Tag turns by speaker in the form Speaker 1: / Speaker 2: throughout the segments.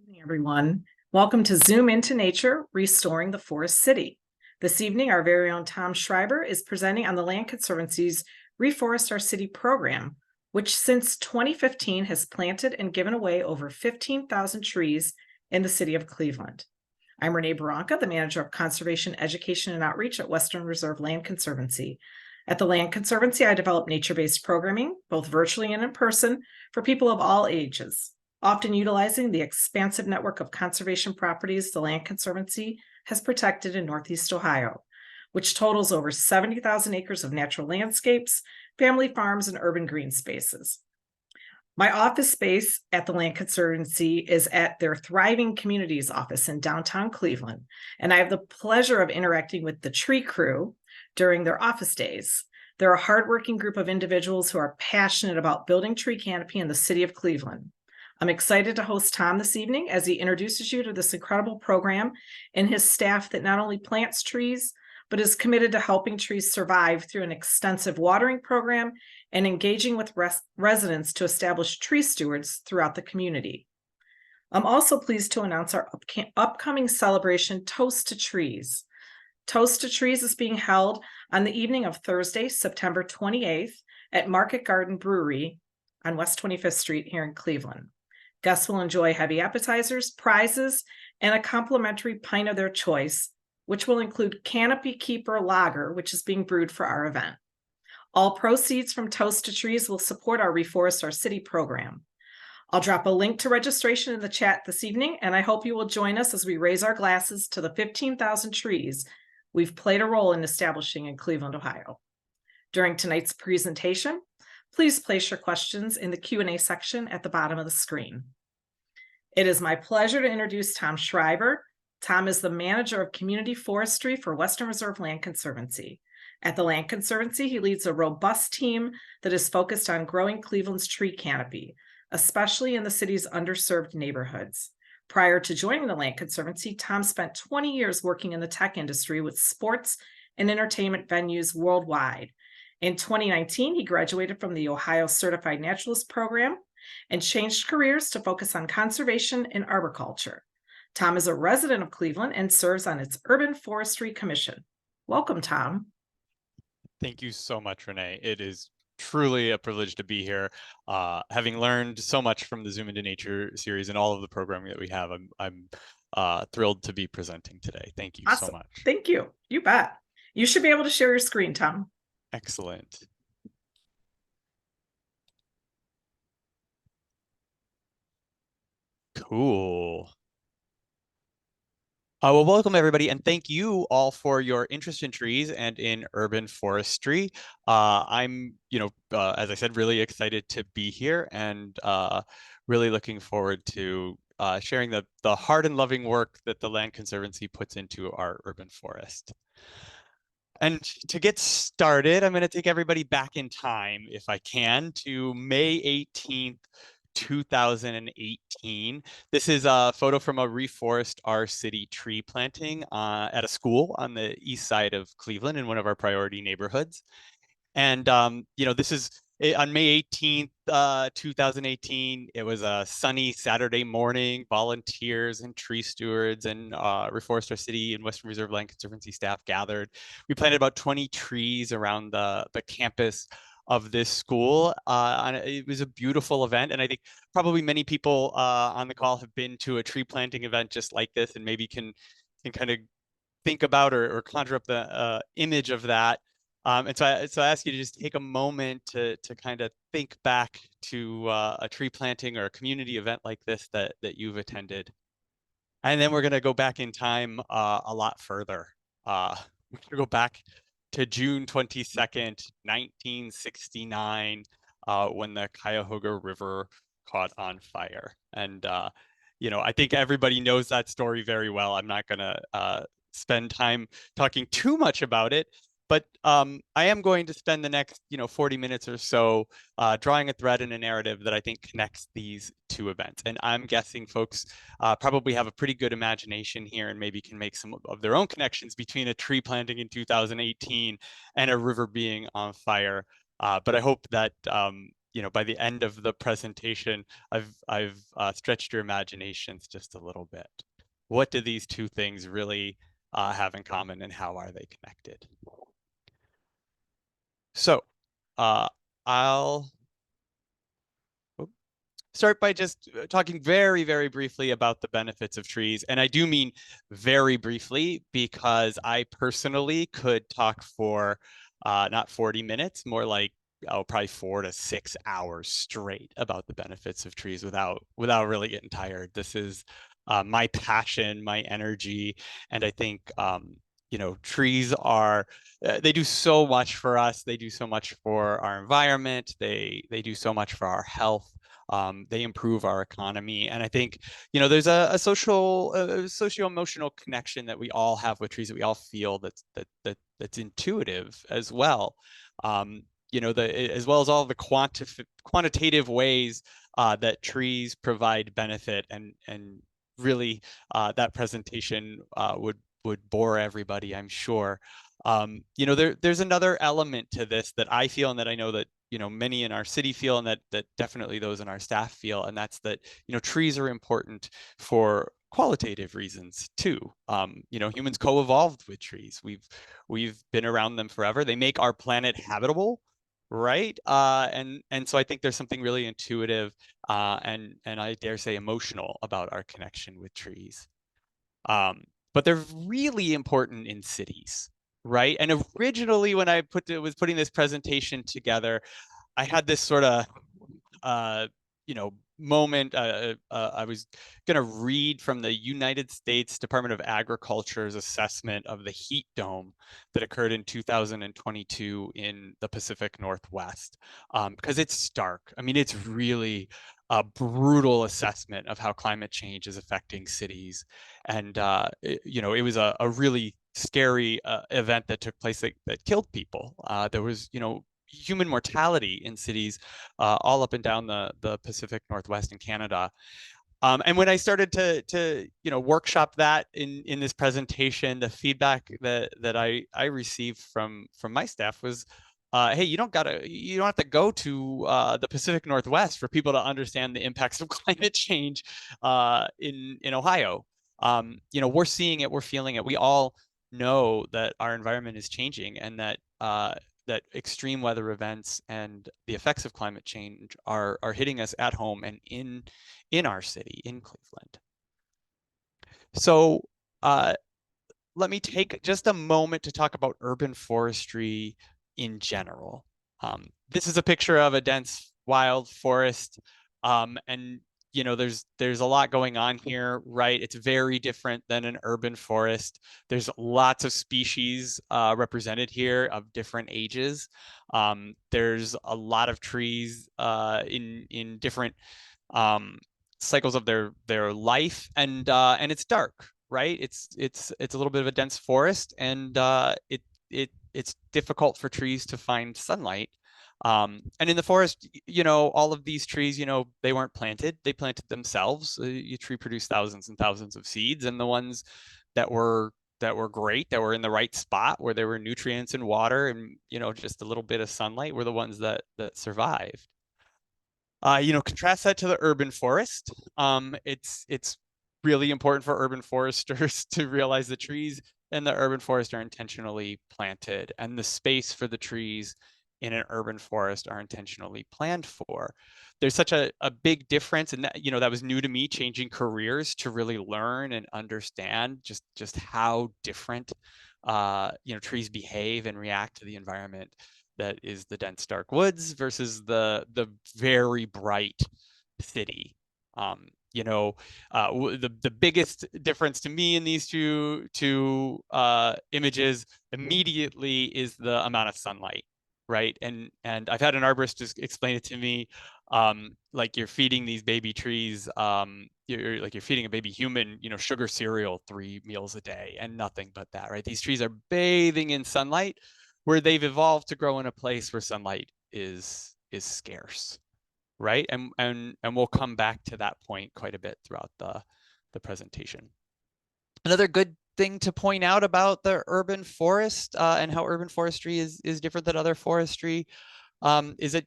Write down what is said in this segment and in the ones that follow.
Speaker 1: Evening, everyone. Welcome to Zoom into Nature, Restoring the Forest City. This evening, our very own Tom Schreiber is presenting on the Land Conservancy's Reforest Our City program, which since 2015 has planted and given away over 15,000 trees in the city of Cleveland. I'm Renee Baranka, the Manager of Conservation, Education, and Outreach at Western Reserve Land Conservancy. At the Land Conservancy, I develop nature-based programming, both virtually and in person, for people of all ages. Often utilizing the expansive network of conservation properties the Land Conservancy has protected in Northeast Ohio, which totals over 70,000 acres of natural landscapes, family farms, and urban green spaces. My office space at the Land Conservancy is at their Thriving Communities office in downtown Cleveland, and I have the pleasure of interacting with the tree crew during their office days. They're a hardworking group of individuals who are passionate about building tree canopy in the city of Cleveland. I'm excited to host Tom this evening as he introduces you to this incredible program and his staff that not only plants trees, but is committed to helping trees survive through an extensive watering program and engaging with residents to establish tree stewards throughout the community. I'm also pleased to announce our upcoming celebration, Toast to Trees. Toast to Trees is being held on the evening of Thursday, September 28th at Market Garden Brewery on West 25th Street here in Cleveland. Guests will enjoy heavy appetizers, prizes, and a complimentary pint of their choice, which will include Canopy Keeper Lager, which is being brewed for our event. All proceeds from Toast to Trees will support our Reforest Our City program. I'll drop a link to registration in the chat this evening, and I hope you will join us as we raise our glasses to the 15,000 trees we've played a role in establishing in Cleveland, Ohio. During tonight's presentation, please place your questions in the Q&A section at the bottom of the screen. It is my pleasure to introduce Tom Schreiber. Tom is the Manager of Community Forestry for Western Reserve Land Conservancy. At the Land Conservancy, he leads a robust team that is focused on growing Cleveland's tree canopy, especially in the city's underserved neighborhoods. Prior to joining the Land Conservancy, Tom spent 20 years working in the tech industry with sports and entertainment venues worldwide. In 2019, he graduated from the Ohio Certified Naturalist Program and changed careers to focus on conservation and arboriculture. Tom is a resident of Cleveland and serves on its Urban Forestry Commission. Welcome, Tom.
Speaker 2: Thank you so much, Renee. It is truly a privilege to be here. Having learned so much from the Zoom into Nature series and all of the programming that we have, I'm thrilled to be presenting today. Thank you
Speaker 1: Awesome.
Speaker 2: so much.
Speaker 1: Thank you. You bet. You should be able to share your screen, Tom.
Speaker 2: Excellent. Cool. Well, welcome everybody, and thank you all for your interest in trees and in urban forestry. I'm, as I said, really excited to be here and really looking forward to sharing the hard and loving work that the Land Conservancy puts into our urban forest. And to get started, I'm going to take everybody back in time, if I can, to May 18th, 2018. This is a photo from a Reforest Our City tree planting at a school on the east side of Cleveland in one of our priority neighborhoods. And, this is on May 18th, 2018. It was a sunny Saturday morning. Volunteers and tree stewards and Reforest Our City and Western Reserve Land Conservancy staff gathered. We planted about 20 trees around the campus of this school. And it was a beautiful event. And I think probably many people on the call have been to a tree planting event just like this and maybe can kind of think about or conjure up the image of that. And so I ask you to just take a moment to kind of think back to a tree planting or a community event like this that you've attended. And then we're going to go back in time a lot further. We're going to go back to June 22nd, 1969, when the Cuyahoga River caught on fire. And, I think everybody knows that story very well. I'm not going to spend time talking too much about it. But I am going to spend the next, 40 minutes or so drawing a thread in a narrative that I think connects these two events. And I'm guessing folks probably have a pretty good imagination here and maybe can make some of their own connections between a tree planting in 2018 and a river being on fire. But I hope that, by the end of the presentation, I've stretched your imaginations just a little bit. What do these two things really have in common, and how are they connected? So I'll start by just talking very, very briefly about the benefits of trees. And I do mean very briefly, because I personally could talk for not 40 minutes, more like probably 4 to 6 hours straight about the benefits of trees without really getting tired. This is my passion, my energy, and I think trees are they do so much for us. They do so much for our environment. They do so much for our health. They improve our economy, and I think there's a socio-emotional connection that we all have with trees, that we all feel that's intuitive as well. As well as all the quantitative ways that trees provide benefit, and really that presentation would bore everybody, I'm sure. There's another element to this that I feel, and that I know that many in our city feel, and that definitely those in our staff feel, and that's that trees are important for qualitative reasons too. Humans co-evolved with trees. We've been around them forever. They make our planet habitable, right? And so I think there's something really intuitive and I dare say emotional about our connection with trees. But they're really important in cities, right? And originally, when I was putting this presentation together, I had this sort of uh, moment. I was going to read from the United States Department of Agriculture's assessment of the heat dome that occurred in 2022 in the Pacific Northwest, because it's stark. I mean, it's really a brutal assessment of how climate change is affecting cities. And, it was a really scary event that took place that killed people. There was, human mortality in cities all up and down the Pacific Northwest in Canada. And when I started to workshop that in this presentation, the feedback that I received from my staff was, hey, you don't have to go to the Pacific Northwest for people to understand the impacts of climate change in Ohio. We're seeing it, we're feeling it. We all know that our environment is changing, and that extreme weather events and the effects of climate change are hitting us at home and in our city, in Cleveland. So let me take just a moment to talk about urban forestry in general. This is a picture of a dense wild forest, and there's a lot going on here, right? It's very different than an urban forest. There's lots of species represented here of different ages. There's a lot of trees in different cycles of their life, and it's dark, right? It's a little bit of a dense forest, and it's difficult for trees to find sunlight. And in the forest, all of these trees, they weren't planted; they planted themselves. A tree produced thousands and thousands of seeds, and the ones that were great, that were in the right spot, where there were nutrients and water, and just a little bit of sunlight, were the ones that survived. Contrast that to the urban forest. It's really important for urban foresters to realize the trees in the urban forest are intentionally planted, and the space for the trees in an urban forest are intentionally planned for. There's such a big difference, and that was new to me, changing careers, to really learn and understand just how different trees behave and react to the environment that is the dense dark woods versus the very bright city. The biggest difference to me in these two images immediately is the amount of sunlight, right? And I've had an arborist just explain it to me, like you're feeding these baby trees, you're feeding a baby human, sugar cereal 3 meals a day and nothing but that, right? These trees are bathing in sunlight, where they've evolved to grow in a place where sunlight is scarce, right? And we'll come back to that point quite a bit throughout the presentation. Another good thing to point out about the urban forest and how urban forestry is different than other forestry is that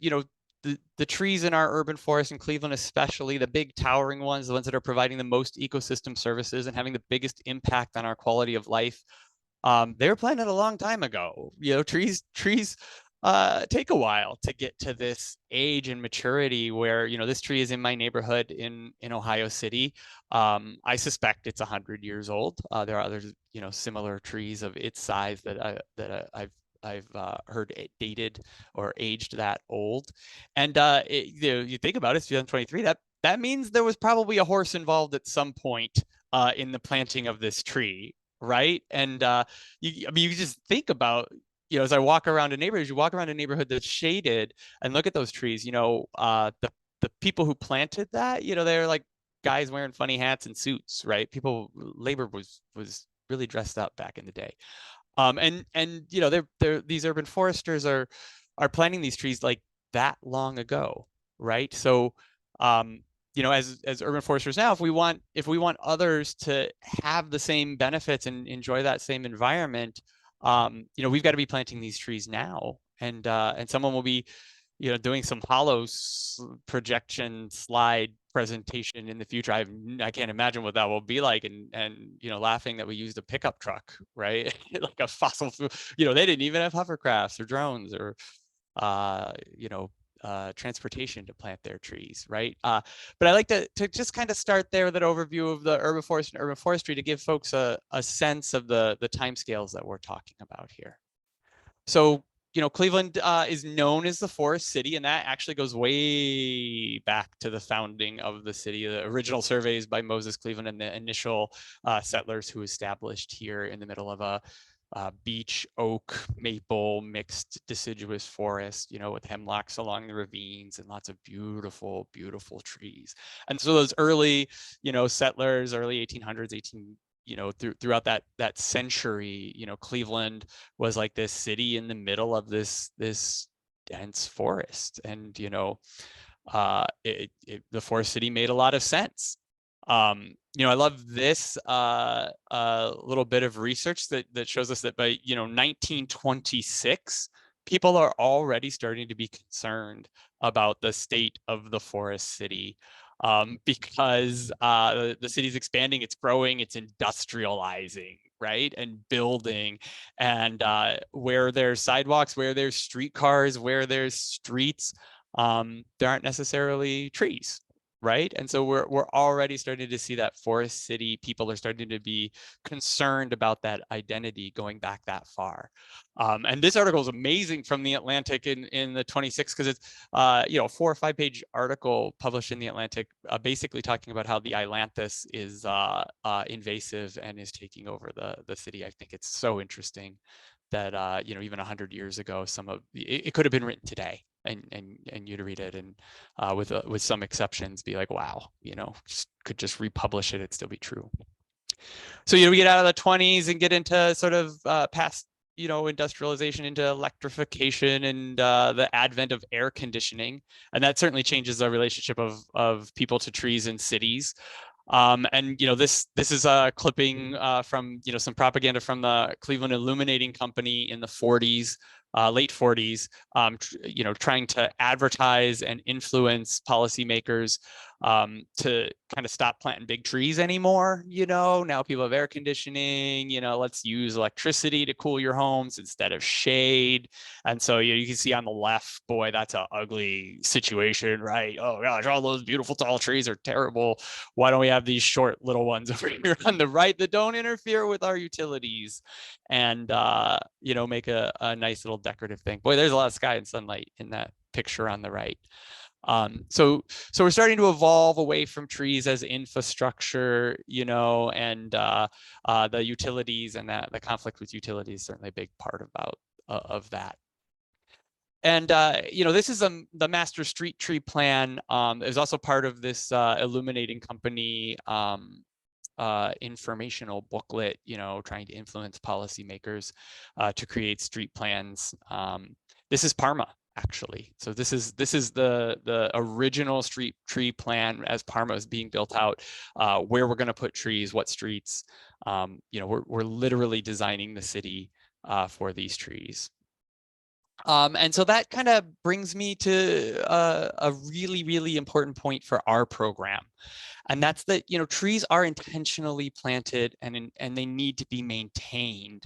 Speaker 2: the trees in our urban forest in Cleveland, especially the big towering ones, the ones that are providing the most ecosystem services and having the biggest impact on our quality of life, they were planted a long time ago. Trees take a while to get to this age and maturity where, this tree is in my neighborhood in Ohio City. I suspect it's 100 years old. There are others, similar trees of its size I've heard it dated or aged that old. And you think about it, it's 2023. That means there was probably a horse involved at some point in the planting of this tree, right? And you just think about, as I walk around a neighborhood, you walk around a neighborhood that's shaded and look at those trees. The people who planted that, they're like guys wearing funny hats and suits, right? Labor was really dressed up back in the day. And they're these urban foresters are planting these trees like that long ago, right? So as urban foresters now, if we want others to have the same benefits and enjoy that same environment, we've got to be planting these trees now. And someone will be doing some projection slide presentation in the future. I can't imagine what that will be like, and laughing that we used a pickup truck, right? Like a fossil fuel. They didn't even have hovercrafts or drones or transportation to plant their trees, right? But I like to just kind of start there with an overview of the urban forest and urban forestry to give folks a sense of the timescales that we're talking about here. So, Cleveland is known as the Forest City, and that actually goes way back to the founding of the city. The original surveys by Moses Cleveland and the initial settlers who established here in the middle of a beech, oak, maple mixed deciduous forest, with hemlocks along the ravines and lots of beautiful, beautiful trees. And so those early, settlers, early 1800s, throughout that century, Cleveland was like this city in the middle of this dense forest. And the forest city made a lot of sense. I love this little bit of research that shows us that by 1926, people are already starting to be concerned about the state of the forest city. Because the city's expanding, it's growing, it's industrializing, right? And building. And where there's sidewalks, where there's streetcars, where there's streets, there aren't necessarily trees, right? And so we're already starting to see that forest city. People are starting to be concerned about that identity going back that far. And this article is amazing from the Atlantic in the 26th, because it's a 4 or 5 page article published in the Atlantic, basically talking about how the ailanthus is invasive and is taking over the city. I think it's so interesting that even 100 years ago, it could have been written today, and you to read it, and with some exceptions, be like, wow, could just republish it, it'd still be true. So we get out of the 20s and get into sort of past industrialization, into electrification and the advent of air conditioning, and that certainly changes the relationship of people to trees in cities. And this is a clipping from some propaganda from the Cleveland Illuminating Company in the 40s, late 40s, trying to advertise and influence policymakers to kind of stop planting big trees anymore. Now people have air conditioning, let's use electricity to cool your homes instead of shade. And so you can see on the left, boy, that's an ugly situation, right? Oh gosh, all those beautiful tall trees are terrible. Why don't we have these short little ones over here on the right that don't interfere with our utilities and make a nice little decorative thing? Boy, there's a lot of sky and sunlight in that picture on the right. So we're starting to evolve away from trees as infrastructure, and the utilities, and that the conflict with utilities is certainly a big part of that. And this is the master street tree plan. It was also part of this Illuminating Company informational booklet, trying to influence policymakers to create street plans. This is Parma, actually. So this is the original street tree plan as Parma is being built out, where we're going to put trees, what streets. We're literally designing the city for these trees. And so that kind of brings me to a really, really important point for our program. And that's that, trees are intentionally planted and they need to be maintained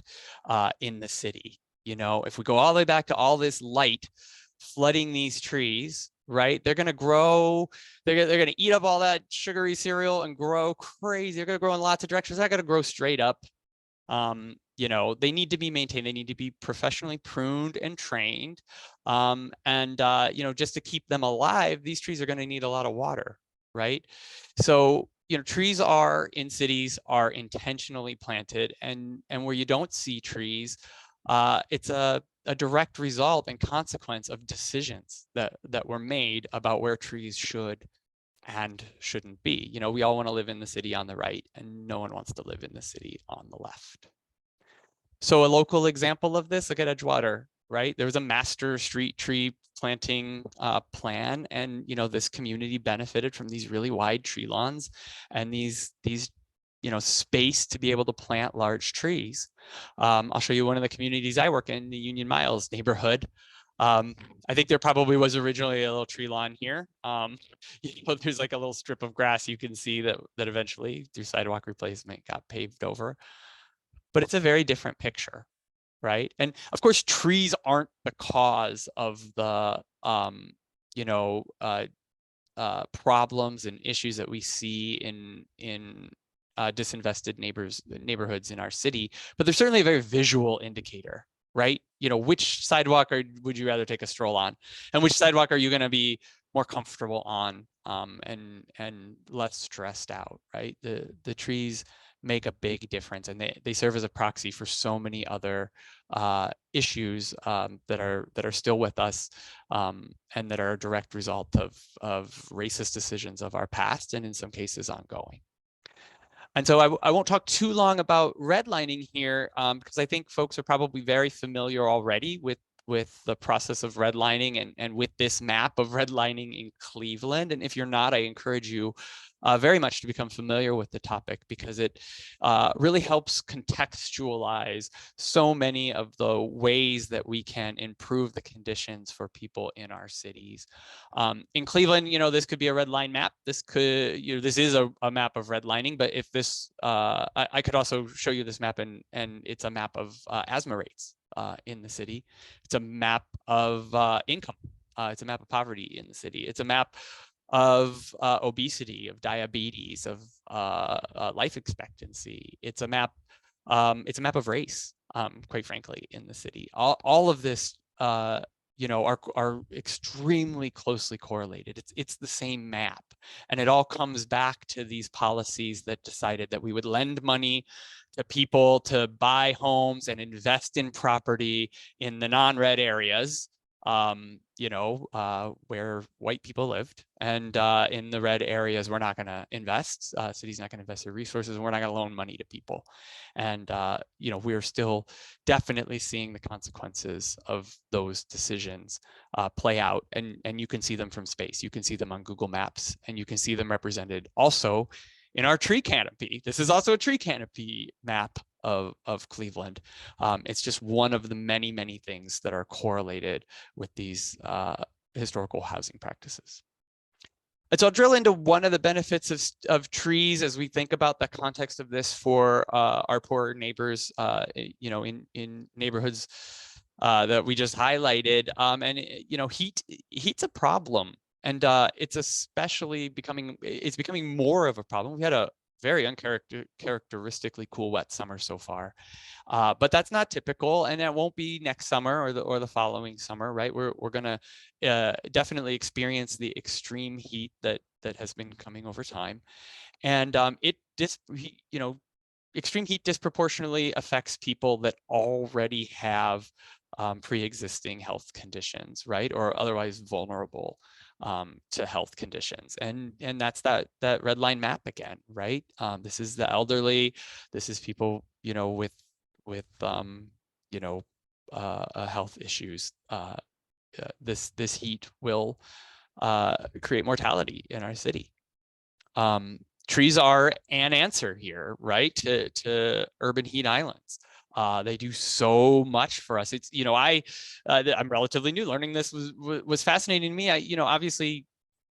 Speaker 2: in the city. If we go all the way back to all this light flooding these trees, right, they're going to grow, they're going to eat up all that sugary cereal and grow crazy. They're going to grow in lots of directions. They're not going to grow straight up. They need to be maintained. They need to be professionally pruned and trained. Just to keep them alive, these trees are going to need a lot of water, right? So, trees are in cities are intentionally planted, and where you don't see trees, it's a direct result and consequence of decisions that were made about where trees should and shouldn't be. We all want to live in the city on the right, and no one wants to live in the city on the left. So a local example of this, look at Edgewater, right? There was a master street tree planting plan, and this community benefited from these really wide tree lawns and these space to be able to plant large trees. I'll show you one of the communities I work in, the Union Miles neighborhood. I think there probably was originally a little tree lawn here. There's like a little strip of grass you can see that eventually through sidewalk replacement got paved over. But it's a very different picture, right? And of course, trees aren't the cause of the problems and issues that we see in disinvested neighborhoods in our city, but they're certainly a very visual indicator, right? Which sidewalk would you rather take a stroll on, and which sidewalk are you going to be more comfortable on, and less stressed out, right? The trees make a big difference, and they serve as a proxy for so many other issues that are still with us, and that are a direct result of racist decisions of our past, and in some cases ongoing. And so I won't talk too long about redlining here, because I think folks are probably very familiar already with the process of redlining and with this map of redlining in Cleveland. And if you're not, I encourage you very much to become familiar with the topic, because it really helps contextualize so many of the ways that we can improve the conditions for people in our cities. In Cleveland, this could be a red line map. This could, this is a map of redlining, but if this, I could also show you this map, and it's a map of asthma rates in the city. It's a map of income. It's a map of poverty in the city. It's a map of obesity, of diabetes, of life expectancy. It's a map of race, quite frankly, in the city. All of this are extremely closely correlated. It's the same map, and it all comes back to these policies that decided that we would lend money to people to buy homes and invest in property in the non-red areas, where white people lived, and in the red areas, we're not going to invest. City's not going to invest their resources, and we're not going to loan money to people. And we're still definitely seeing the consequences of those decisions play out, and you can see them from space. You can see them on Google Maps, and you can see them represented also in our tree canopy. This is also a tree canopy map of Cleveland. It's just one of the many, many things that are correlated with these historical housing practices. And so I'll drill into one of the benefits of trees as we think about the context of this for our poor neighbors, in neighborhoods that we just highlighted. Heat's a problem, and it's especially becoming more of a problem. We had a very uncharacteristically cool wet summer so far, but that's not typical, and it won't be next summer or the following summer, right? We're gonna definitely experience the extreme heat that has been coming over time, and extreme heat disproportionately affects people that already have pre-existing health conditions, right, or otherwise vulnerable to health conditions, and that's that red line map again, right? This is the elderly, this is people with health issues. This heat will create mortality in our city. Trees are an answer here, right, to urban heat islands. They do so much for us. It's, you know, I'm relatively new. Learning this was fascinating to me. Obviously,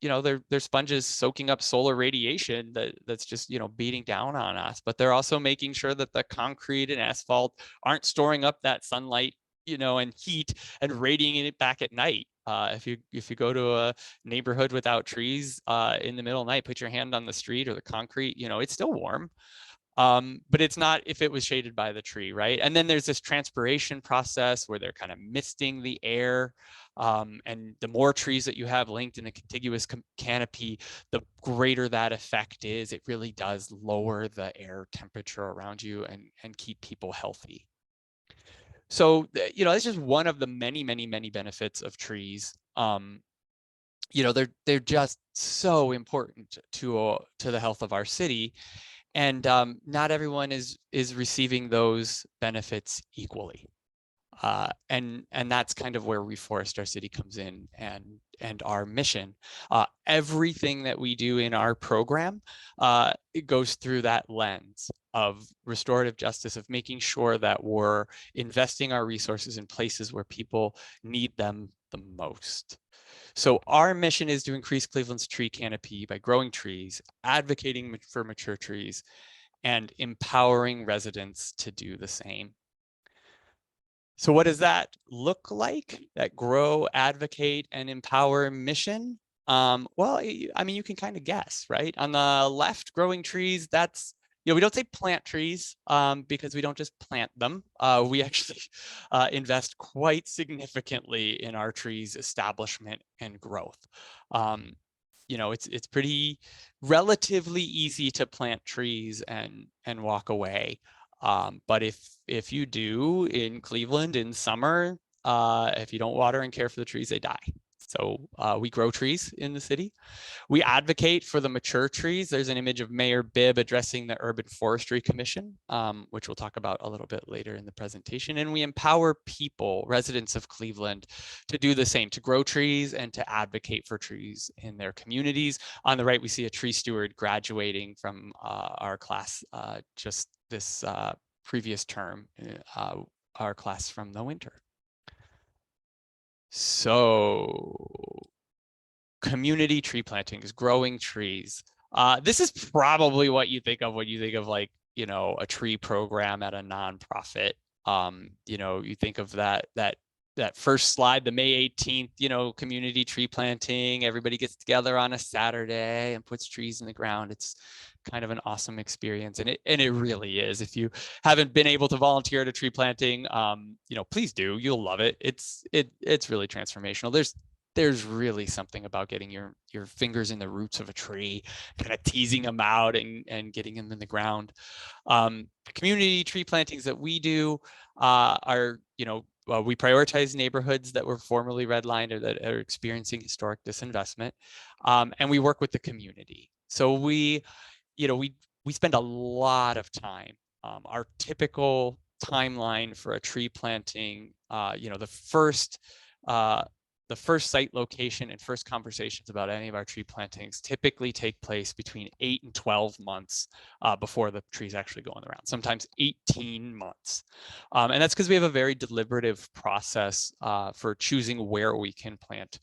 Speaker 2: they're sponges soaking up solar radiation that's just, beating down on us, but they're also making sure that the concrete and asphalt aren't storing up that sunlight, and heat and radiating it back at night. If you go to a neighborhood without trees in the middle of the night, put your hand on the street or the concrete, it's still warm. But it's not if it was shaded by the tree, right? And then there's this transpiration process where they're kind of misting the air. And the more trees that you have linked in a contiguous canopy, the greater that effect is. It really does lower the air temperature around you and keep people healthy. So, that's just one of the many, many, many benefits of trees. They're just so important to the health of our city. And not everyone is receiving those benefits equally. And that's kind of where Reforest Our City comes in, and our mission. Everything that we do in our program, it goes through that lens of restorative justice, of making sure that we're investing our resources in places where people need them the most. So our mission is to increase Cleveland's tree canopy by growing trees, advocating for mature trees, and empowering residents to do the same. So what does that look like? That grow, advocate, and empower mission? Well, I mean, you can kind of guess, right? On the left, growing trees, that's, we don't say plant trees because we don't just plant them. We actually invest quite significantly in our trees' establishment and growth. It's pretty relatively easy to plant trees and walk away. But if you do in Cleveland in summer, if you don't water and care for the trees, they die. So we grow trees in the city. We advocate for the mature trees. There's an image of Mayor Bibb addressing the Urban Forestry Commission, which we'll talk about a little bit later in the presentation. And we empower people, residents of Cleveland, to do the same, to grow trees and to advocate for trees in their communities. On the right, we see a tree steward graduating from our class just this previous term, our class from the winter. So community tree plantings, growing trees. This is probably what you think of when you think of like, a tree program at a nonprofit. You think of that first slide, the May 18th, community tree planting. Everybody gets together on a Saturday and puts trees in the ground. It's kind of an awesome experience, and it really is. If you haven't been able to volunteer at a tree planting, please do. You'll love it. It's really transformational. There's really something about getting your fingers in the roots of a tree, kind of teasing them out and getting them in the ground. The community tree plantings that we do are, we prioritize neighborhoods that were formerly redlined or that are experiencing historic disinvestment, and we work with the community. So we spend a lot of time. Our typical timeline for a tree planting, the first site location and first conversations about any of our tree plantings typically take place between 8 and 12 months before the trees actually go on the ground, sometimes 18 months. And that's because we have a very deliberative process for choosing where we can plant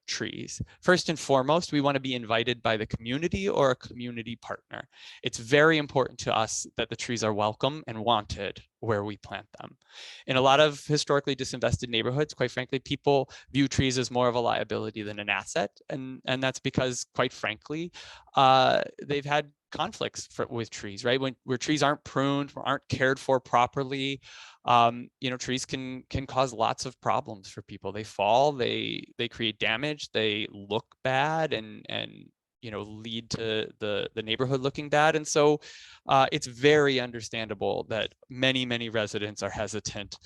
Speaker 2: trees. First and foremost, we want to be invited by the community or a community partner. It's very important to us that the trees are welcome and wanted where we plant them. In a lot of historically disinvested neighborhoods, quite frankly, people view trees as more of a liability than an asset. And that's because, quite frankly, they've had conflicts with trees, right? Where trees aren't pruned, aren't cared for properly, trees can cause lots of problems for people. They fall, they create damage, they look bad, and lead to the neighborhood looking bad. And so it's very understandable that many residents are hesitant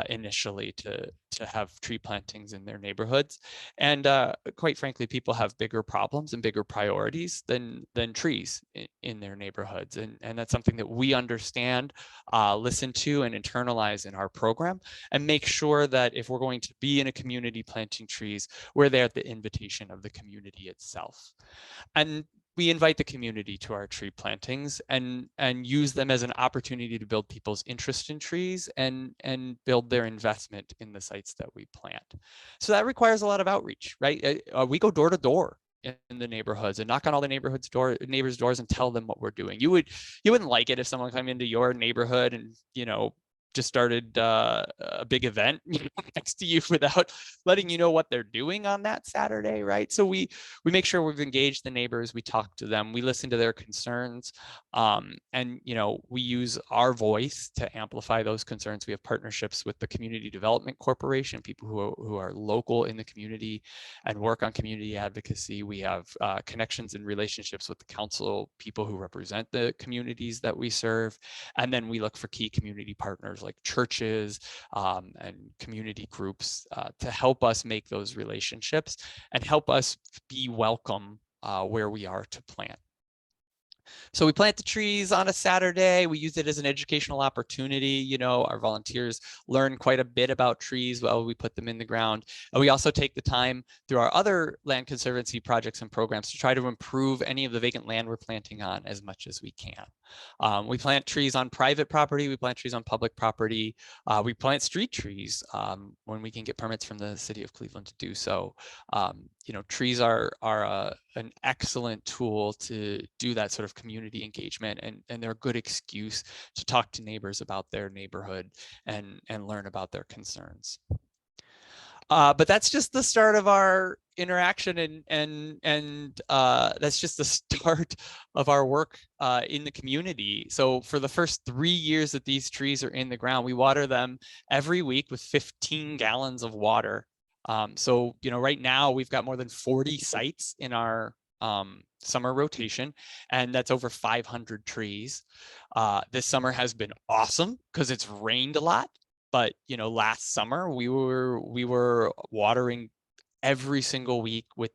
Speaker 2: initially to have tree plantings in their neighborhoods. And quite frankly, people have bigger problems and bigger priorities than trees in their neighborhoods. And that's something that we understand, listen to, and internalize in our program, and make sure that if we're going to be in a community planting trees, we're there at the invitation of the community itself. And we invite the community to our tree plantings and use them as an opportunity to build people's interest in trees and build their investment in the sites that we plant. So that requires a lot of outreach, right? We go door to door in the neighborhoods and knock on all the neighbors' doors and tell them what we're doing. You wouldn't like it if someone came into your neighborhood and just started a big event next to you without letting you know what they're doing on that Saturday, right? So we make sure we've engaged the neighbors, we talk to them, we listen to their concerns, and we use our voice to amplify those concerns. We have partnerships with the Community Development Corporation, people who are local in the community and work on community advocacy. We have connections and relationships with the council, people who represent the communities that we serve, and then we look for key community partners like churches and community groups to help us make those relationships and help us be welcome where we are to plant. So we plant the trees on a Saturday. We use it as an educational opportunity. Our volunteers learn quite a bit about trees while we put them in the ground. And we also take the time through our other land conservancy projects and programs to try to improve any of the vacant land we're planting on as much as we can. We plant trees on private property. We plant trees on public property. We plant street trees when we can get permits from the city of Cleveland to do so. Trees are an excellent tool to do that sort of community engagement, and they're a good excuse to talk to neighbors about their neighborhood and learn about their concerns. But that's just the start of our interaction, and that's just the start of our work in the community. So for the first 3 years that these trees are in the ground, we water them every week with 15 gallons of water. So right now we've got more than 40 sites in our summer rotation, and that's over 500 trees. This summer has been awesome because it's rained a lot. But last summer we were watering every single week with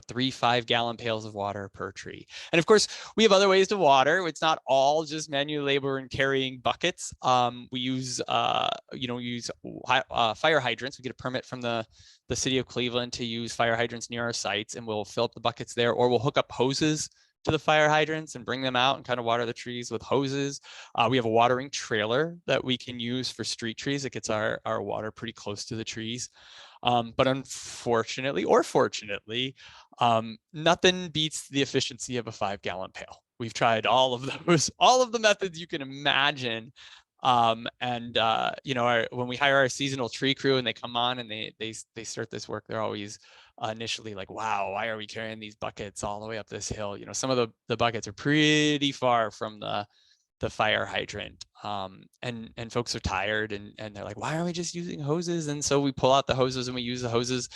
Speaker 2: 3 5-gallon pails of water per tree. And of course, we have other ways to water. It's not all just manual labor and carrying buckets. We use fire hydrants. We get a permit from the city of Cleveland to use fire hydrants near our sites, and we'll fill up the buckets there, or we'll hook up hoses to the fire hydrants and bring them out and kind of water the trees with hoses. We have a watering trailer that we can use for street trees. It gets our water pretty close to the trees. But unfortunately, or fortunately, nothing beats the efficiency of a 5-gallon pail. We've tried all of those, all of the methods you can imagine. When we hire our seasonal tree crew and they come on and they start this work, they're always initially like, wow, why are we carrying these buckets all the way up this hill? Some of the buckets are pretty far from the fire hydrant, and folks are tired and they're like, why aren't we just using hoses? And so we pull out the hoses and we use the hoses,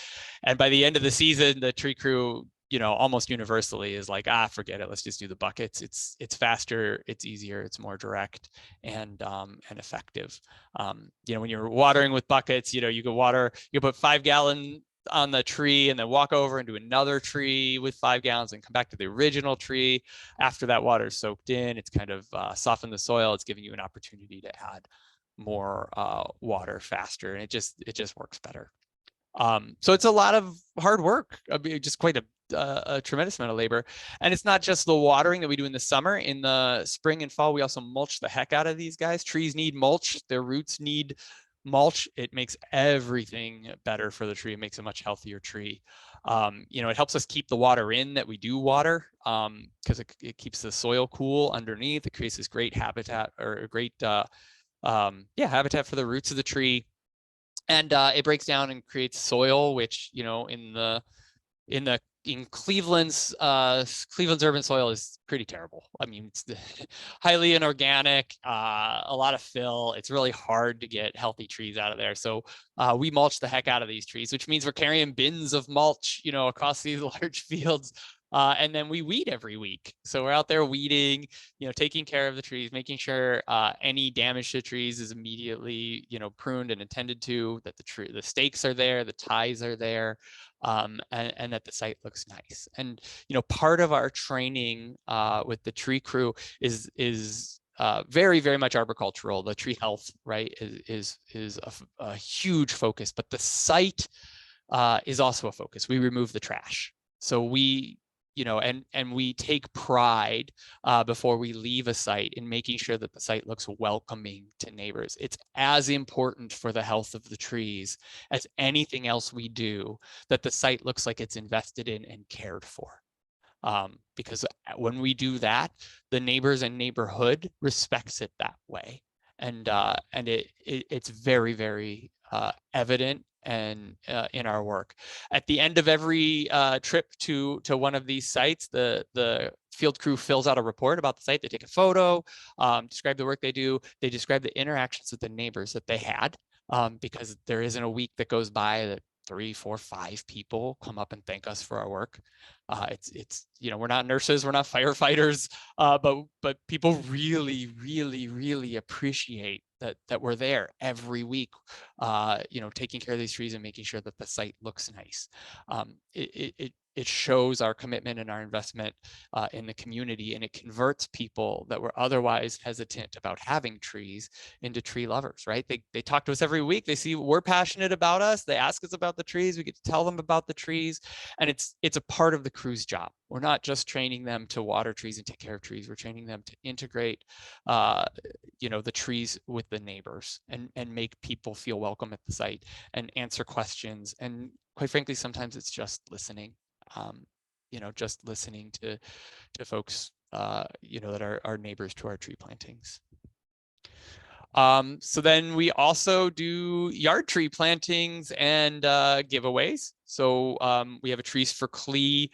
Speaker 2: and by the end of the season, the tree crew almost universally is like, forget it, let's just do the buckets. It's faster, it's easier, it's more direct and effective. When you're watering with buckets, you can put 5-gallon on the tree and then walk over and do another tree with 5 gallons and come back to the original tree. After that water is soaked in, it's kind of softened the soil. It's giving you an opportunity to add more water faster, and it just works better. So it's a lot of hard work. I mean, just quite a tremendous amount of labor. And it's not just the watering that we do in the summer. In the spring and fall, we also mulch the heck out of these guys. Trees need mulch. Their roots need mulch. It makes everything better for the tree. It makes a much healthier tree. It helps us keep the water in that we do water, because it keeps the soil cool underneath. It creates this great habitat, or a great habitat for the roots of the tree. And it breaks down and creates soil, which in Cleveland's urban soil is pretty terrible. I mean, it's highly inorganic, a lot of fill. It's really hard to get healthy trees out of there. So we mulch the heck out of these trees, which means we're carrying bins of mulch, across these large fields. And then we weed every week. So we're out there weeding, taking care of the trees, making sure any damage to trees is immediately, pruned and attended to, that the stakes are there, the ties are there, and that the site looks nice. And, part of our training with the tree crew is very, very much arboricultural. The tree health, right, is a huge focus, but the site is also a focus. We remove the trash. So we and we take pride before we leave a site in making sure that the site looks welcoming to neighbors. It's as important for the health of the trees as anything else we do that the site looks like it's invested in and cared for. Because when we do that, the neighbors and neighborhood respects it that way. And it's very, very evident and in our work. At the end of every trip to one of these sites, the field crew fills out a report about the site. They take a photo, describe the work they do. They describe the interactions with the neighbors that they had, because there isn't a week that goes by that 3, 4, 5 people come up and thank us for our work. It's we're not nurses, we're not firefighters, but people really, really, really appreciate that we're there every week, taking care of these trees and making sure that the site looks nice. It shows our commitment and our investment in the community, and it converts people that were otherwise hesitant about having trees into tree lovers, right? They talk to us every week. They see we're passionate about us. They ask us about the trees. We get to tell them about the trees, and it's a part of the crew's job. We're not just training them to water trees and take care of trees. We're training them to integrate, the trees with the neighbors and make people feel welcome at the site and answer questions. And quite frankly, sometimes it's just listening. Just listening to folks, that are our neighbors to our tree plantings. So then we also do yard tree plantings and giveaways. So we have a Trees for Clee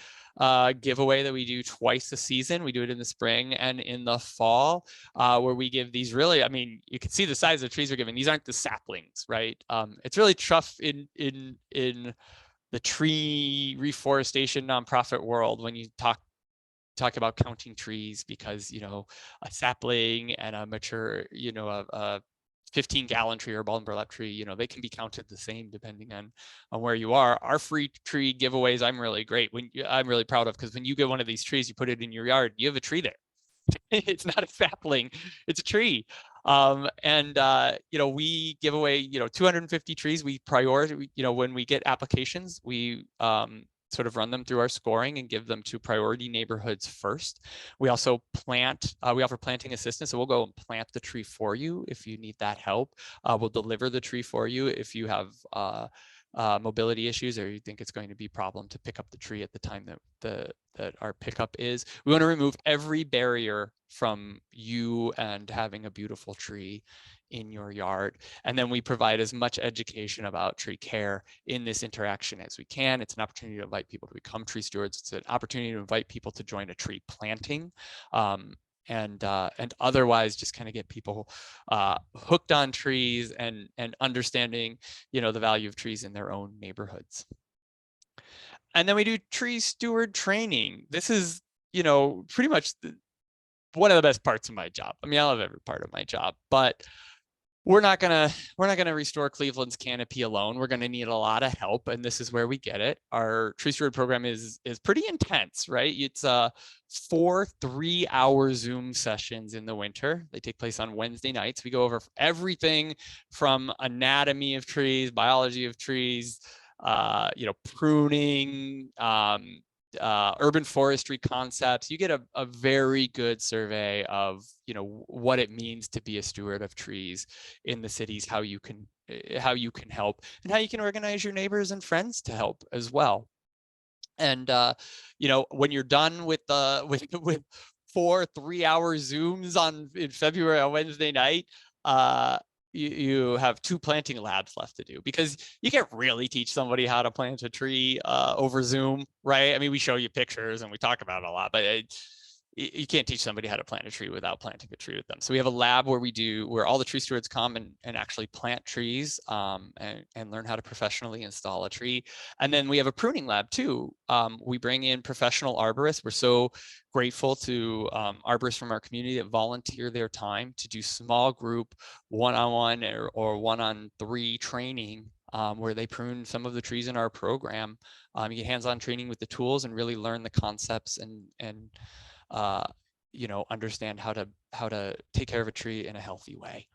Speaker 2: giveaway that we do twice a season. We do it in the spring and in the fall, where we give these really, you can see the size of the trees we're giving. These aren't the saplings, right? It's really tough in the tree reforestation nonprofit world when you talk about counting trees, because a sapling and a mature, a 15-gallon tree or a ball and burlap tree, they can be counted the same depending on where you are. Our free tree giveaways, I'm really proud of, because when you get one of these trees, you put it in your yard, you have a tree there. It's not a sapling, it's a tree. We give away 250 trees. We prioritize, when we get applications, we sort of run them through our scoring and give them to priority neighborhoods first. We also we offer planting assistance, so we'll go and plant the tree for you if you need that help. We'll deliver the tree for you if you have mobility issues, or you think it's going to be a problem to pick up the tree at the time that our pickup is. We want to remove every barrier from you and having a beautiful tree in your yard. And then we provide as much education about tree care in this interaction as we can. It's an opportunity to invite people to become tree stewards. It's an opportunity to invite people to join a tree planting. And otherwise just kind of get people hooked on trees and understanding, the value of trees in their own neighborhoods. And then we do tree steward training. This is, pretty much one of the best parts of my job. I love every part of my job, but we're not gonna restore Cleveland's canopy alone. We're gonna need a lot of help, and this is where we get it. Our tree steward program is pretty intense, right? It's 4 3-hour Zoom sessions in the winter. They take place on Wednesday nights. We go over everything from anatomy of trees, biology of trees, pruning, urban forestry concepts. You get a very good survey of what it means to be a steward of trees in the cities, how you can help, and how you can organize your neighbors and friends to help as well. And when you're done with 4 3-hour Zooms in February on Wednesday night, you have 2 planting labs left to do, because you can't really teach somebody how to plant a tree over Zoom, right? We show you pictures and we talk about it a lot, but you can't teach somebody how to plant a tree without planting a tree with them. So we have a lab where all the tree stewards come and actually plant trees and learn how to professionally install a tree. And then we have a pruning lab too. We bring in professional arborists. We're so grateful to arborists from our community that volunteer their time to do small group, one-on-one or 1-on-3 training, where they prune some of the trees in our program. You get hands-on training with the tools and really learn the concepts and understand how to take care of a tree in a healthy way.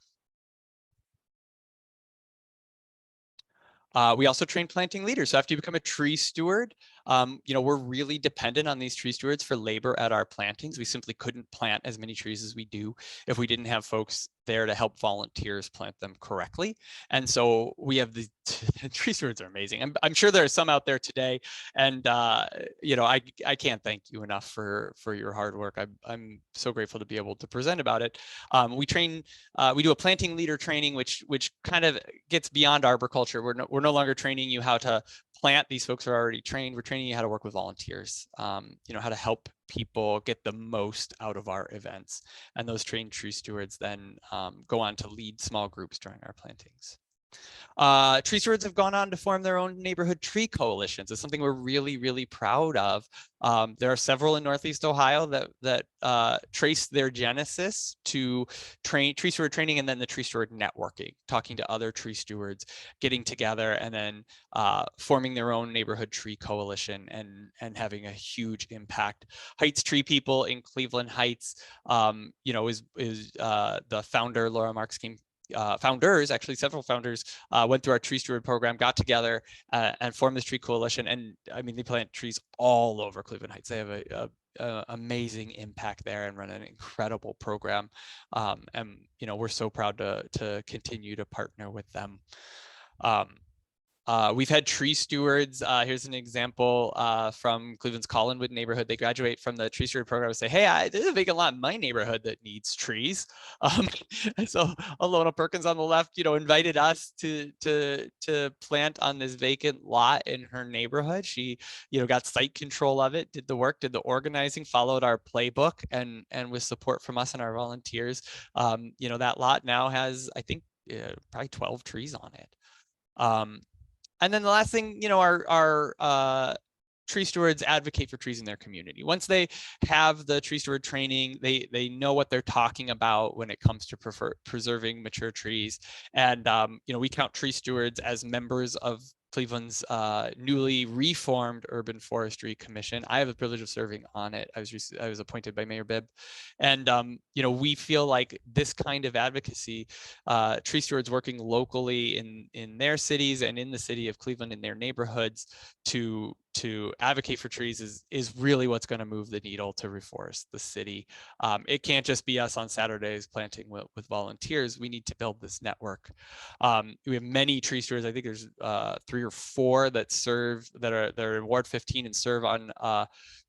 Speaker 2: We also train planting leaders. So after you become a tree steward, We're really dependent on these tree stewards for labor at our plantings. We simply couldn't plant as many trees as we do if we didn't have folks there to help volunteers plant them correctly. And so we have the tree stewards are amazing. I'm sure there are some out there today, and I can't thank you enough for your hard work. I'm so grateful to be able to present about it. We do a planting leader training, which kind of gets beyond arboriculture. We're no longer training you how to plant. These folks are already trained. We're training you how to work with volunteers, how to help people get the most out of our events. And those trained tree stewards then go on to lead small groups during our plantings. Tree stewards have gone on to form their own neighborhood tree coalitions. It's something we're really, really proud of. There are several in Northeast Ohio that trace their genesis to tree steward training, and then the tree steward networking, talking to other tree stewards, getting together, and then forming their own neighborhood tree coalition and having a huge impact. Heights Tree People in Cleveland Heights, is the founder, Laura Marks came. Founders, actually several founders, went through our tree steward program, got together and formed this tree coalition. And I mean, they plant trees all over Cleveland Heights. They have a amazing impact there and run an incredible program. And we're so proud to continue to partner with them. We've had tree stewards. Here's an example from Cleveland's Collinwood neighborhood. They graduate from the tree steward program and say, hey, there's a vacant lot in my neighborhood that needs trees. And so Alona Perkins on the left, invited us to plant on this vacant lot in her neighborhood. She, got site control of it, did the work, did the organizing, followed our playbook, and with support from us and our volunteers, that lot now has, I think, probably 12 trees on it. And then the last thing, our tree stewards advocate for trees in their community. Once they have the tree steward training, they know what they're talking about when it comes to preserving mature trees. And, we count tree stewards as members of Cleveland's newly reformed Urban Forestry Commission. I have the privilege of serving on it. I was appointed by Mayor Bibb. And, we feel like this kind of advocacy, tree stewards working locally in their cities and in the city of Cleveland in their neighborhoods to advocate for trees is really what's going to move the needle to reforest the city. It can't just be us on Saturdays planting with volunteers. We need to build this network. We have many tree stewards. I think there's 3 or 4 that are in Ward 15 and serve on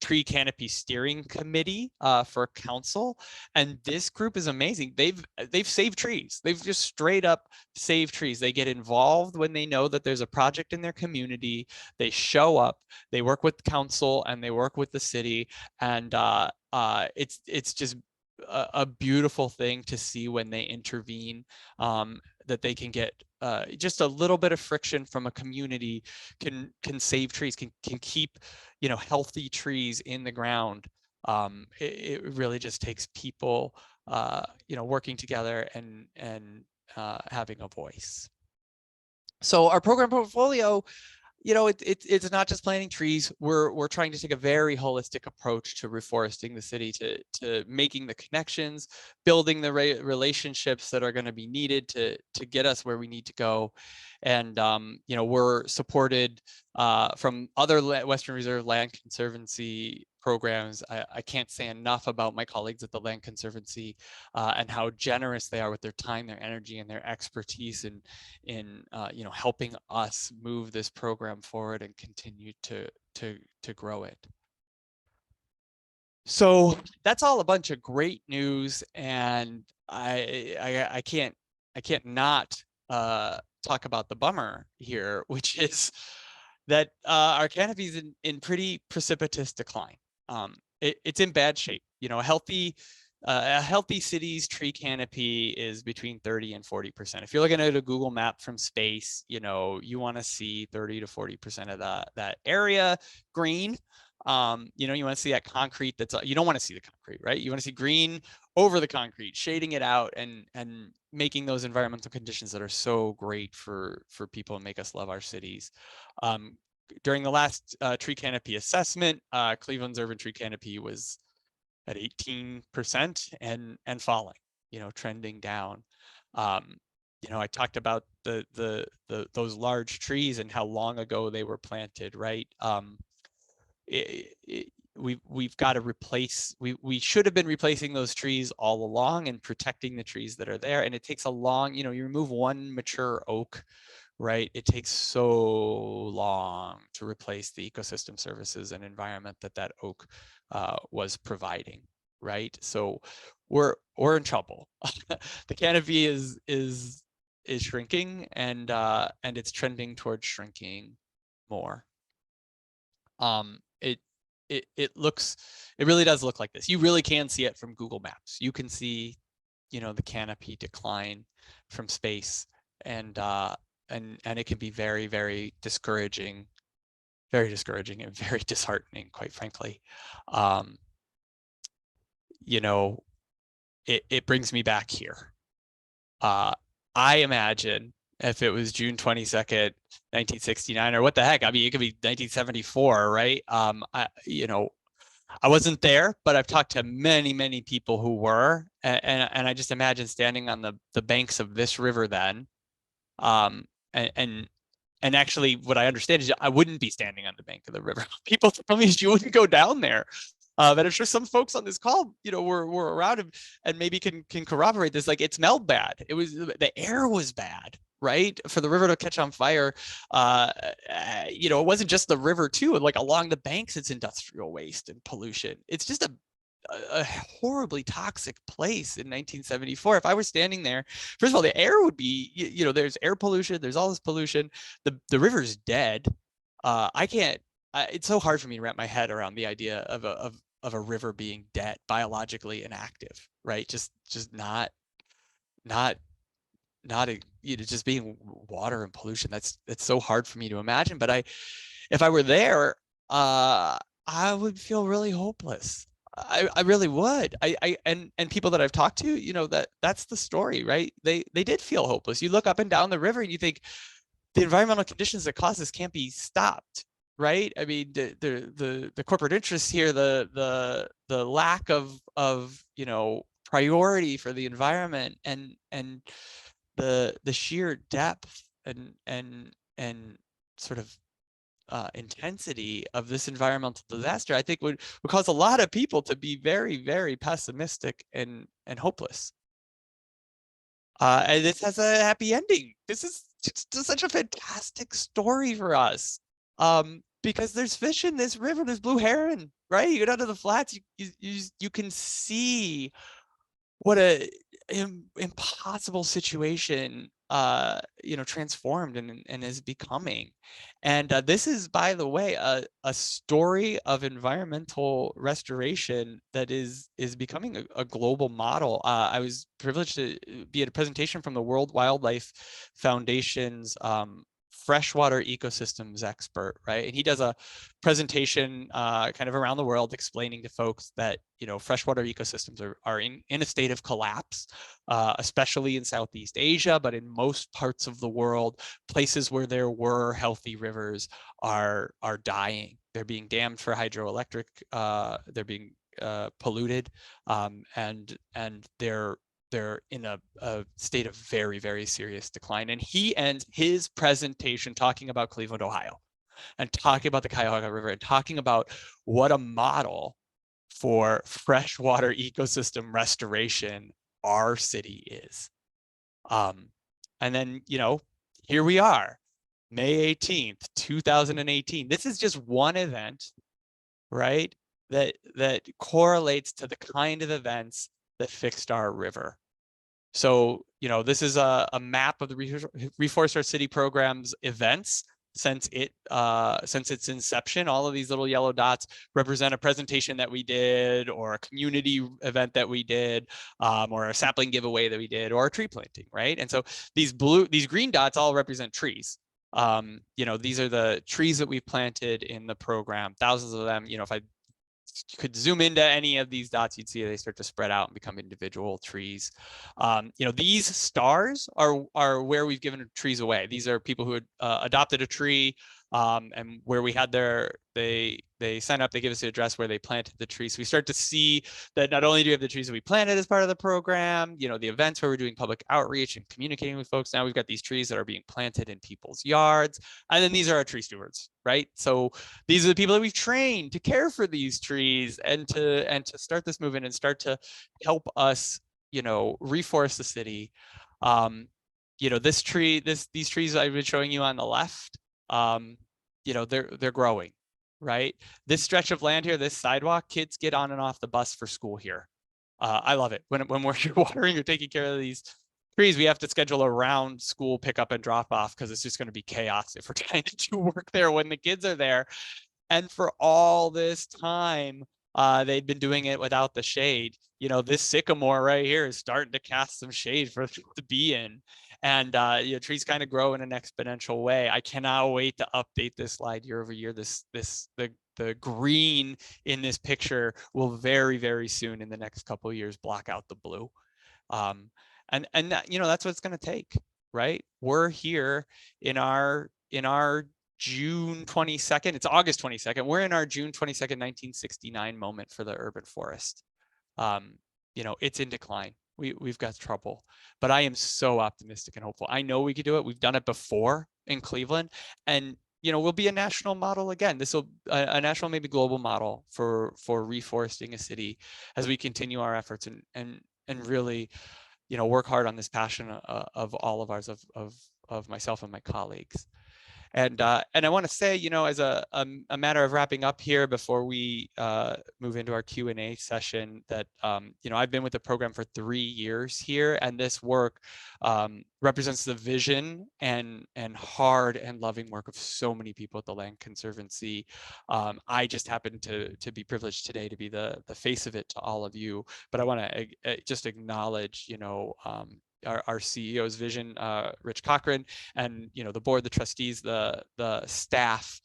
Speaker 2: tree canopy steering committee for council. And this group is amazing. They've saved trees. They've just straight up saved trees. They get involved when they know that there's a project in their community. They show up, they work with council, and they work with the city. And it's just a beautiful thing to see when they intervene, that they can get just a little bit of friction from a community can save trees, can keep healthy trees in the ground. It really just takes people working together and having a voice. So our program portfolio, it's not just planting trees. We're trying to take a very holistic approach to reforesting the city, to making the connections, building the relationships that are going to be needed to get us where we need to go. And we're supported from other Western Reserve Land Conservancy programs. I can't say enough about my colleagues at the Land Conservancy and how generous they are with their time, their energy, and their expertise in helping us move this program forward and continue to grow it. So that's all a bunch of great news, and I can't not talk about the bummer here, which is that our canopy is in pretty precipitous decline. It's in bad shape. A healthy city's tree canopy is between 30 and 40%. If you're looking at a Google map from space, you want to see 30 to 40% of that area green. You want to see that concrete you don't want to see the concrete, right? You want to see green over the concrete, shading it out and making those environmental conditions that are so great for people and make us love our cities. During the last tree canopy assessment, Cleveland's urban tree canopy was at 18% and falling, trending down. I talked about those large trees and how long ago they were planted, right? we've got to replace, we should have been replacing those trees all along and protecting the trees that are there. And it takes a long, you remove one mature oak, right? It takes so long to replace the ecosystem services and environment that oak was providing, right? So we're in trouble. The canopy is shrinking, and it's trending towards shrinking more. It really does look like this. You really can see it from Google Maps. You can see, the canopy decline from space, and it can be very, very discouraging and very disheartening, quite frankly. It brings me back here. I imagine if it was June 22nd, 1969, or what the heck, I mean, it could be 1974, right? I wasn't there, but I've talked to many, many people who were, and I just imagine standing on the banks of this river then. And actually what I understand is I wouldn't be standing on the bank of the river. People tell me you wouldn't go down there. But I'm sure some folks on this call, were around and maybe can corroborate this. Like, it smelled bad. The air was bad, right? For the river to catch on fire, it wasn't just the river too. Like, along the banks, it's industrial waste and pollution. It's just a horribly toxic place in 1974. If I were standing there, first of all, the air would be, there's air pollution, there's all this pollution. The river's dead. I can't. It's so hard for me to wrap my head around the idea of a river being dead, biologically inactive, right? Just not just being water and pollution. That's so hard for me to imagine. But if I were there, I would feel really hopeless. I really would. And people that I've talked to, that's the story, right? They did feel hopeless. You look up and down the river and you think the environmental conditions that cause this can't be stopped, right? I mean, the corporate interests here, the lack of priority for the environment, and the sheer depth and sort of intensity of this environmental disaster, I think would cause a lot of people to be very, very pessimistic and hopeless. And this has a happy ending. This is just such a fantastic story for us. Because there's fish in this river, there's blue heron, right? You go down to the flats, you can see what a impossible situation transformed and is becoming. And this is, by the way, a story of environmental restoration that is becoming a global model. I was privileged to be at a presentation from the World Wildlife Foundation's freshwater ecosystems expert, right? And he does a presentation kind of around the world explaining to folks that, freshwater ecosystems are in a state of collapse, especially in Southeast Asia, but in most parts of the world, places where there were healthy rivers are dying. They're being dammed for hydroelectric, they're being polluted, and they're in a state of very, very serious decline. And he ends his presentation talking about Cleveland, Ohio, and talking about the Cuyahoga River, and talking about what a model for freshwater ecosystem restoration our city is. And then, here we are, May 18th, 2018. This is just one event, right? That correlates to the kind of events that fixed our river. So, this is a map of the Reforest Our City program's events since its inception. All of these little yellow dots represent a presentation that we did, or a community event that we did, or a sapling giveaway that we did, or a tree planting, right? And so these green dots all represent trees. These are the trees that we've planted in the program, thousands of them. If I could zoom into any of these dots, you'd see they start to spread out and become individual trees. These stars are where we've given trees away. These are people who had adopted a tree, and where we had they sign up, they give us the address where they planted the trees. So we start to see that not only do we have the trees that we planted as part of the program, the events where we're doing public outreach and communicating with folks. Now we've got these trees that are being planted in people's yards. And then these are our tree stewards, right? So these are the people that we've trained to care for these trees and to start this movement and start to help us, reforest the city. These trees I've been showing you on the left, they're growing, right? This stretch of land here, this sidewalk, kids get on and off the bus for school here. I love it. When we're watering or taking care of these trees, we have to schedule around school pickup and drop off because it's just going to be chaos if we're trying to do work there when the kids are there. And for all this time, they'd been doing it without the shade. This sycamore right here is starting to cast some shade for them to be in. And trees kind of grow in an exponential way. I cannot wait to update this slide year over year. The green in this picture will very, very soon in the next couple of years block out the blue. And that, that's what it's going to take, right? We're here in our June 22nd, it's August 22nd. We're in our June 22nd, 1969 moment for the urban forest. It's in decline. We've got trouble, but I am so optimistic and hopeful. I know we could do it. We've done it before in Cleveland, and we'll be a national model again. This will a national, maybe global model for reforesting a city as we continue our efforts and really, work hard on this passion of all of ours, of myself and my colleagues. And I want to say, as a matter of wrapping up here before we move into our Q&A session, that I've been with the program for 3 years here, and this work represents the vision and hard and loving work of so many people at the Land Conservancy. I just happen to be privileged today to be the face of it to all of you, but I want to just acknowledge, our CEO's vision, Rich Cochran, and the board, the trustees, the staff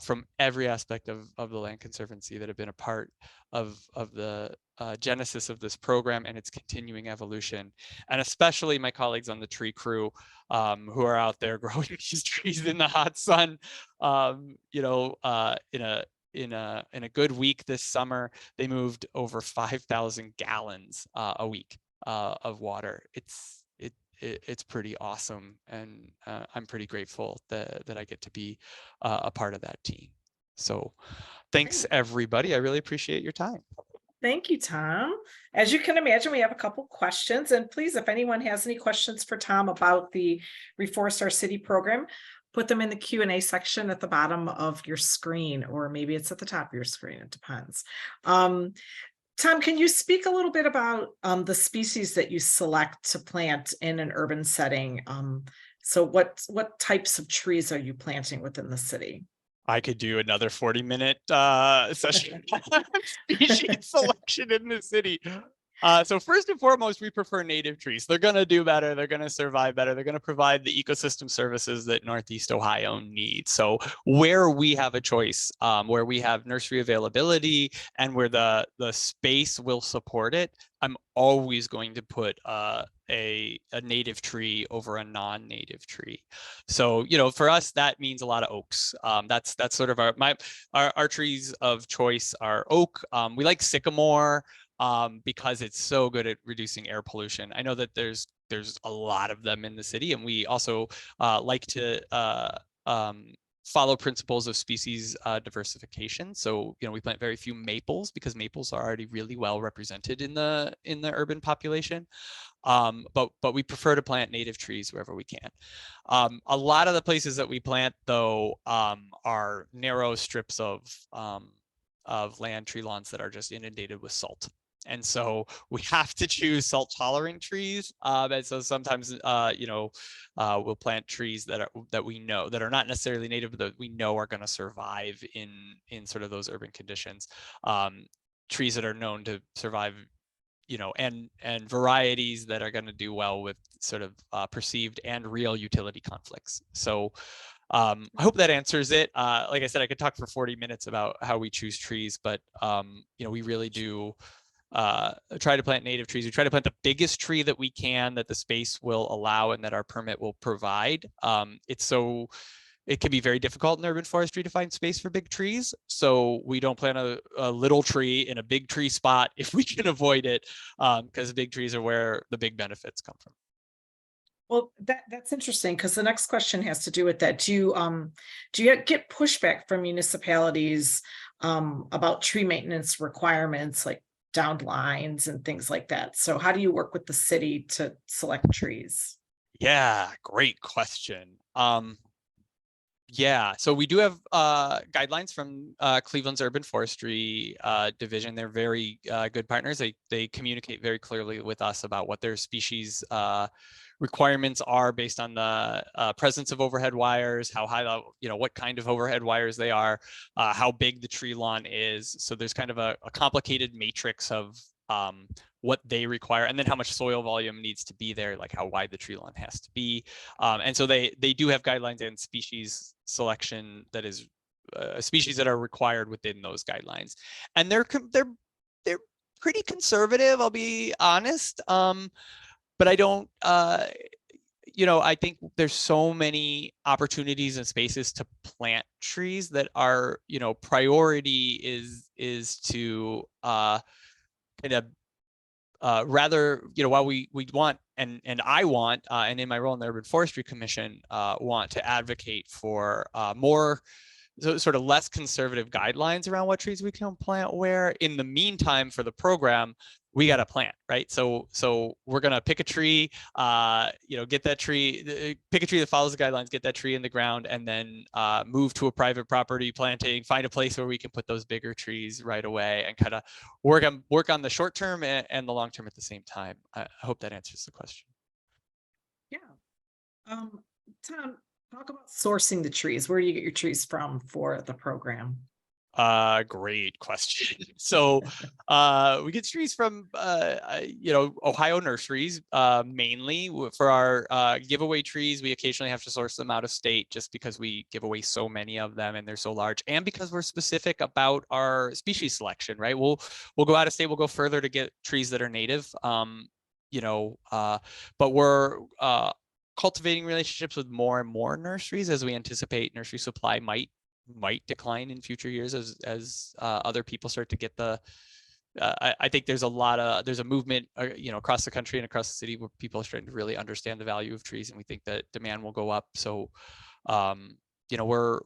Speaker 2: from every aspect of the Land Conservancy that have been a part of the genesis of this program and its continuing evolution, and especially my colleagues on the tree crew who are out there growing these trees in the hot sun. In a good week this summer, they moved over 5,000 gallons a week of water. It's pretty awesome, and I'm pretty grateful that I get to be a part of that team. So thanks everybody. I really appreciate your time.
Speaker 1: Thank you, Tom. As you can imagine, we have a couple questions, and please, if anyone has any questions for Tom about the Reforest Our City program, put them in the Q&A section at the bottom of your screen, or maybe it's at the top of your screen. It depends. Tom, can you speak a little bit about the species that you select to plant in an urban setting? So what types of trees are you planting within the city?
Speaker 2: I could do another 40-minute session on species selection in the city. So first and foremost, we prefer native trees. They're going to do better. They're going to survive better. They're going to provide the ecosystem services that Northeast Ohio needs. So where we have a choice, where we have nursery availability and where the space will support it, I'm always going to put a native tree over a non-native tree. So, for us, that means a lot of oaks. That's sort of our trees of choice are oak. We like sycamore because it's so good at reducing air pollution. I know that there's a lot of them in the city, and we also like to follow principles of species diversification. So, we plant very few maples because maples are already really well represented in the urban population. But we prefer to plant native trees wherever we can. A lot of the places that we plant, though, are narrow strips of land, tree lawns that are just inundated with salt. And so we have to choose salt tolerant trees. And so sometimes, we'll plant trees that we know that are not necessarily native, but that we know are going to survive in sort of those urban conditions. Trees that are known to survive, and varieties that are going to do well with sort of perceived and real utility conflicts. So I hope that answers it. Like I said, I could talk for 40 minutes about how we choose trees, but we really do try to plant native trees. We try to plant the biggest tree that we can, that the space will allow and that our permit will provide. It's so it can be very difficult in urban forestry to find space for big trees. So we don't plant a little tree in a big tree spot if we can avoid it, because big trees are where the big benefits come from.
Speaker 1: Well, that's interesting because the next question has to do with that. Do you get pushback from municipalities about tree maintenance requirements like downed lines and things like that? So how do you work with the city to select trees?
Speaker 2: Yeah, great question. Yeah, so we do have guidelines from Cleveland's Urban Forestry division. They're very good partners. They communicate very clearly with us about what their species requirements are based on the presence of overhead wires, how high the, what kind of overhead wires they are, how big the tree lawn is. So there's kind of a complicated matrix of what they require, and then how much soil volume needs to be there, like how wide the tree lawn has to be. And so they do have guidelines and species selection that is species that are required within those guidelines, and they're pretty conservative, I'll be honest. But I don't, I think there's so many opportunities and spaces to plant trees that are, priority is to kind of rather, while we want and I want, and in my role in the Urban Forestry Commission, want to advocate for more sort of less conservative guidelines around what trees we can plant where. In the meantime, for the program, we got to plant, right? So we're going to pick a tree, get that tree, pick a tree that follows the guidelines, get that tree in the ground, and then move to a private property planting, find a place where we can put those bigger trees right away, and kind of work on the short term and the long term at the same time. I hope that answers the question.
Speaker 1: Yeah. Tom, talk about sourcing the trees. Where do you get your trees from for the program?
Speaker 2: Great question. So we get trees from Ohio nurseries, mainly for our giveaway trees. We occasionally have to source them out of state just because we give away so many of them and they're so large, and because we're specific about our species selection, right? We'll go out of state, we'll go further to get trees that are native. But we're cultivating relationships with more and more nurseries as we anticipate nursery supply might decline in future years as other people start to get the I think there's a movement across the country and across the city where people are starting to really understand the value of trees, and we think that demand will go up. So we're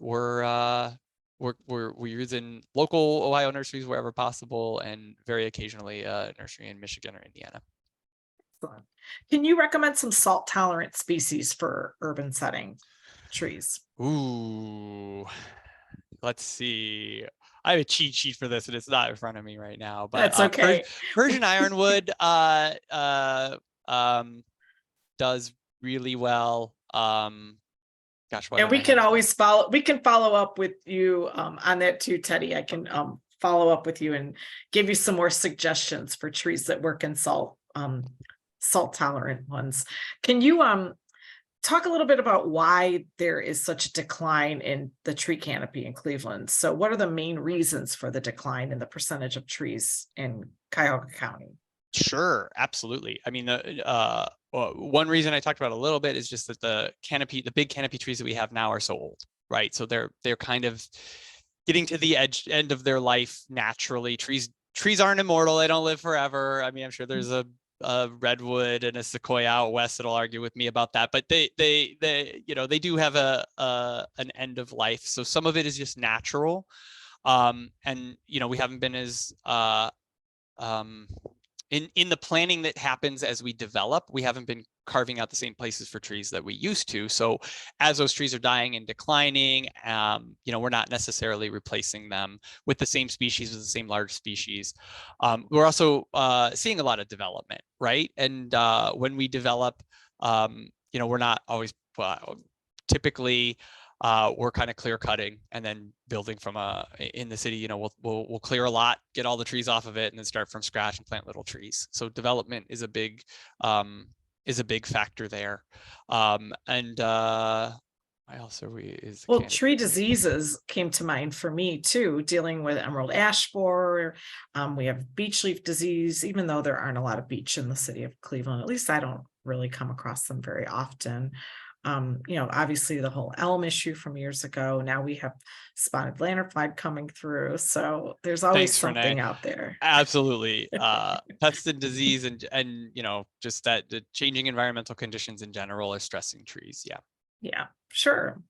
Speaker 2: using local Ohio nurseries wherever possible, and very occasionally a nursery in Michigan or Indiana.
Speaker 1: Excellent. Can you recommend some salt tolerant species for urban setting trees?
Speaker 2: Ooh, let's see. I have a cheat sheet for this, and it's not in front of me right now. But
Speaker 1: That's okay.
Speaker 2: Persian ironwood does really well. Gosh,
Speaker 1: And we can always follow. We can follow up with you on that too, Teddy. I can follow up with you and give you some more suggestions for trees that work in salt tolerant ones. Can you talk a little bit about why there is such a decline in the tree canopy in Cleveland? So what are the main reasons for the decline in the percentage of trees in Cuyahoga County?
Speaker 2: Sure, absolutely. I mean, one reason I talked about a little bit is just that the big canopy trees that we have now are so old, right? So they're kind of getting to the end of their life naturally. Trees aren't immortal; they don't live forever. I mean, I'm sure there's a redwood and a sequoia out west that'll argue with me about that, but they do have an end of life. So some of it is just natural, and we haven't been as in the planning that happens as we develop, we haven't been carving out the same places for trees that we used to. So as those trees are dying and declining, we're not necessarily replacing them with the same species, with the same large species. We're also seeing a lot of development, right? And when we develop, we're not always typically we're kind of clear cutting and then building from in the city. We'll clear a lot, get all the trees off of it, and then start from scratch and plant little trees. So development is a big factor there. And I also
Speaker 1: tree diseases came to mind for me too, dealing with emerald ash borer. We have beech leaf disease, even though there aren't a lot of beech in the city of Cleveland. At least I don't really come across them very often. You know, obviously the whole elm issue from years ago. Now we have spotted lanternfly coming through. So there's always
Speaker 2: Thanks, Renee.
Speaker 1: something out there.
Speaker 2: Absolutely. Pest and disease and you know, just that the changing environmental conditions in general are stressing trees. Yeah.
Speaker 1: Yeah, sure.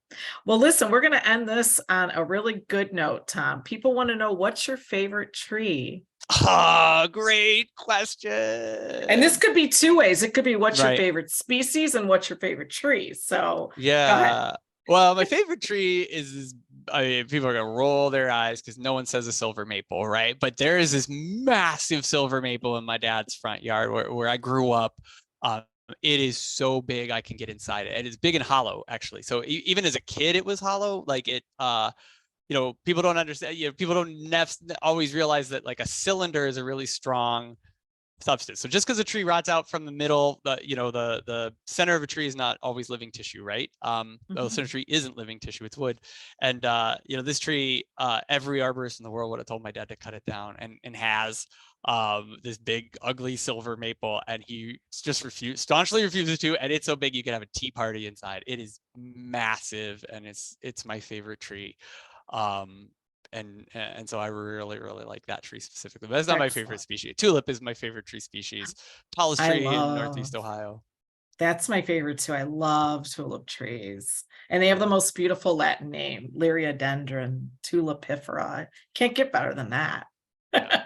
Speaker 1: Well, listen, we're going to end this on a really good note, Tom. People want to know, what's your favorite tree?
Speaker 2: Ah, great
Speaker 1: And this
Speaker 2: question.
Speaker 1: could be two ways. It could be what's your
Speaker 2: Right.
Speaker 1: favorite species and what's your favorite tree. So go ahead.
Speaker 2: Yeah. Well, my favorite tree is I mean, people are gonna roll their eyes because no one says a silver maple, right? But there is this massive silver maple in my dad's front yard where I grew up. Um, it is so big I can get inside it, and it's big and hollow actually. So even as a kid, it was hollow. Like it, you know, people don't understand. You know, people don't always realize that like a cylinder is a really strong substance. So just because a tree rots out from the middle, the center of a tree is not always living tissue, right? The center tree isn't living tissue; it's wood. And you know, this tree, every arborist in the world would have told my dad to cut it down, and has this big, ugly silver maple, and he just staunchly refuses to. And it's so big you could have a tea party inside. It is massive, and it's my favorite tree. Um, and so I really like that tree specifically. But that's not my favorite
Speaker 1: Excellent.
Speaker 2: species. Tulip is my favorite tree species. Tallest
Speaker 1: I
Speaker 2: tree in
Speaker 1: love,
Speaker 2: Northeast Ohio.
Speaker 1: that's my favorite too. I love tulip trees. And they have the
Speaker 2: Yeah.
Speaker 1: most beautiful Latin name, Liriodendron tulipifera. Can't get better than that.
Speaker 2: Yeah.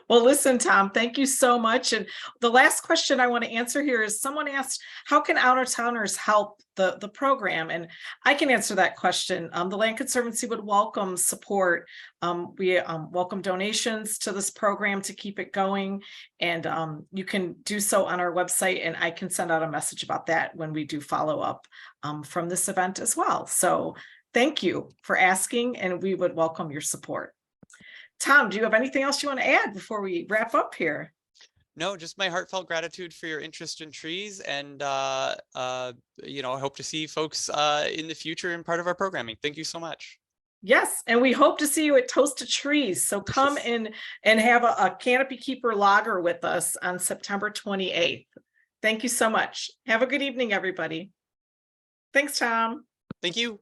Speaker 1: Well, listen, Tom, thank you so much. And the last question I want to answer here is, someone asked, how can out-of-towners help the program? And I can answer that question. The Land Conservancy would welcome support. We welcome donations to this program to keep it going. And you can do so on our website, and I can send out a message about that when we do follow up from this event as well. So thank you for asking, and we would welcome your support. Tom, do you have anything else you want to add before we wrap up here?
Speaker 2: No, just my heartfelt gratitude for your interest in trees, and you know, I hope to see folks in the future in part of our programming. Thank you so much.
Speaker 1: Yes, and we hope to see you at Toasted Trees. So come in and have a Canopy Keeper lager with us on September 28th. Thank you so much. Have a good evening, everybody. Thanks, Tom.
Speaker 2: Thank you.